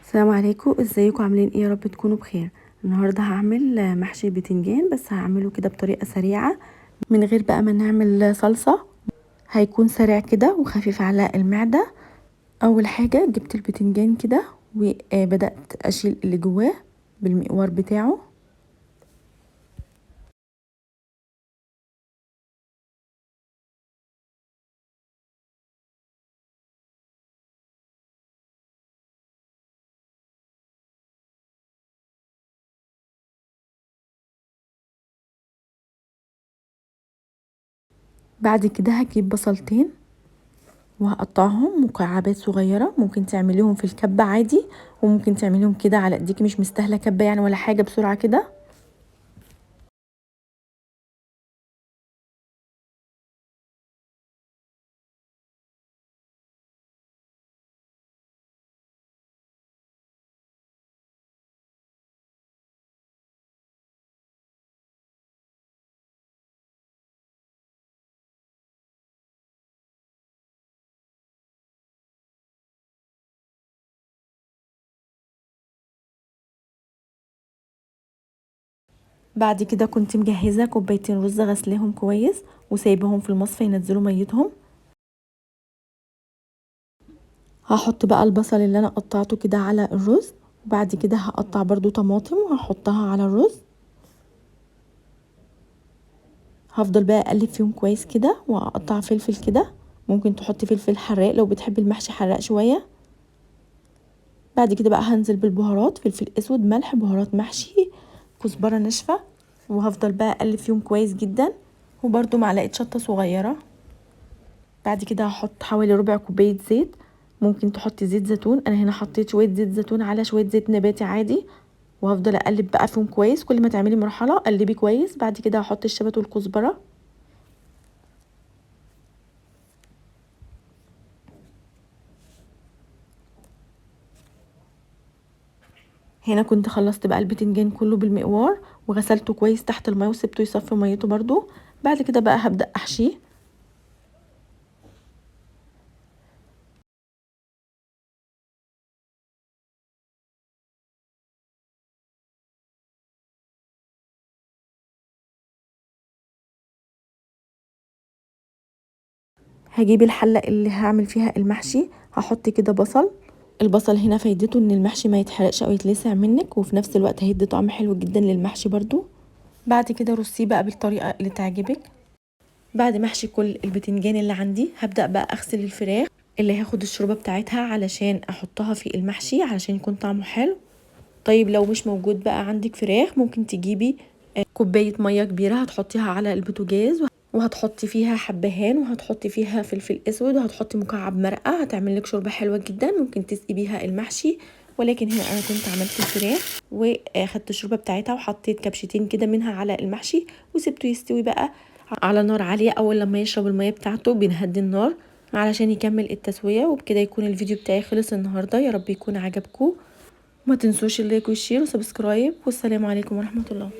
السلام عليكم، ازيكم؟ عاملين ايه؟ يا رب تكونوا بخير. النهارده هعمل محشي بتنجان، بس هعمله كده بطريقه سريعه من غير بقى ما نعمل صلصه. هيكون سريع كده وخفيف على المعده. اول حاجه جبت البتنجان كده وبدات اشيل اللي جواه بالمقوار بتاعه. بعد كده هجيب بصلتين وهقطعهم مكعبات صغيره، ممكن تعمليهم في الكبه عادي وممكن تعمليهم كده على ايديكي، مش مستاهله كبه يعني ولا حاجه، بسرعه كده. بعد كده كنت مجهزه كوبايتين رز غسلاهم كويس وسايبهم في المصفى ينزلوا ميتهم. هحط بقى البصل اللي انا قطعته كده على الرز، وبعد كده هقطع برضو طماطم وهحطها على الرز. هفضل بقى اقلب فيهم كويس كده واقطع فلفل كده، ممكن تحطي فلفل حراق لو بتحبي المحشي حراق شويه. بعد كده بقى هنزل بالبهارات، فلفل اسود، ملح، بهارات محشي، كزبره ناشفه، وهفضل بقى اقلب فيهم كويس جدا، وبرضو معلقه شطه صغيره. بعد كده هحط حوالي ربع كوبايه زيت، ممكن تحطي زيت زيتون، انا هنا حطيت شويه زيت زيتون على شويه زيت نباتي عادي. وهفضل اقلب بقى فيهم كويس، كل ما تعملي مرحله قلبي كويس. بعد كده هحط الشبت والكزبره. هنا كنت خلصت بقى البتنجان كله بالمقوار وغسلته كويس تحت الميه وسبته يصفي ميته برضو. بعد كده بقى هبدا احشيه. هجيب الحله اللي هعمل فيها المحشي، هحط كده بصل. البصل هنا فايدته ان المحشي ما يتحرقش او يتلسع منك، وفي نفس الوقت هيدي طعم حلو جدا للمحشي برضو. بعد كده رصيه بقى بالطريقه اللي تعجبك. بعد ما احشي كل البتنجان اللي عندي هبدا بقى اغسل الفراخ اللي هاخد الشوربه بتاعتها علشان احطها في المحشي علشان يكون طعمه حلو. طيب لو مش موجود بقى عندك فراخ، ممكن تجيبي كوبايه ميه كبيره هتحطيها على البوتاجاز، وهتحطي فيها حبهان، وهتحطي فيها فلفل اسود، وهتحطي مكعب مرقه، هتعمل لك شوربه حلوه جدا ممكن تسقي بيها المحشي. ولكن هنا انا كنت عملت الفراخ واخدت الشوربه بتاعتها وحطيت كبشتين كده منها على المحشي وسبته يستوي بقى على نار عاليه. اول لما يشرب الميه بتاعته بنهدي النار علشان يكمل التسويه. وبكده يكون الفيديو بتاعي خلص النهارده، يا رب يكون عجبكم. ما تنسوش اللايك والشير وسبسكرايب، والسلام عليكم ورحمه الله.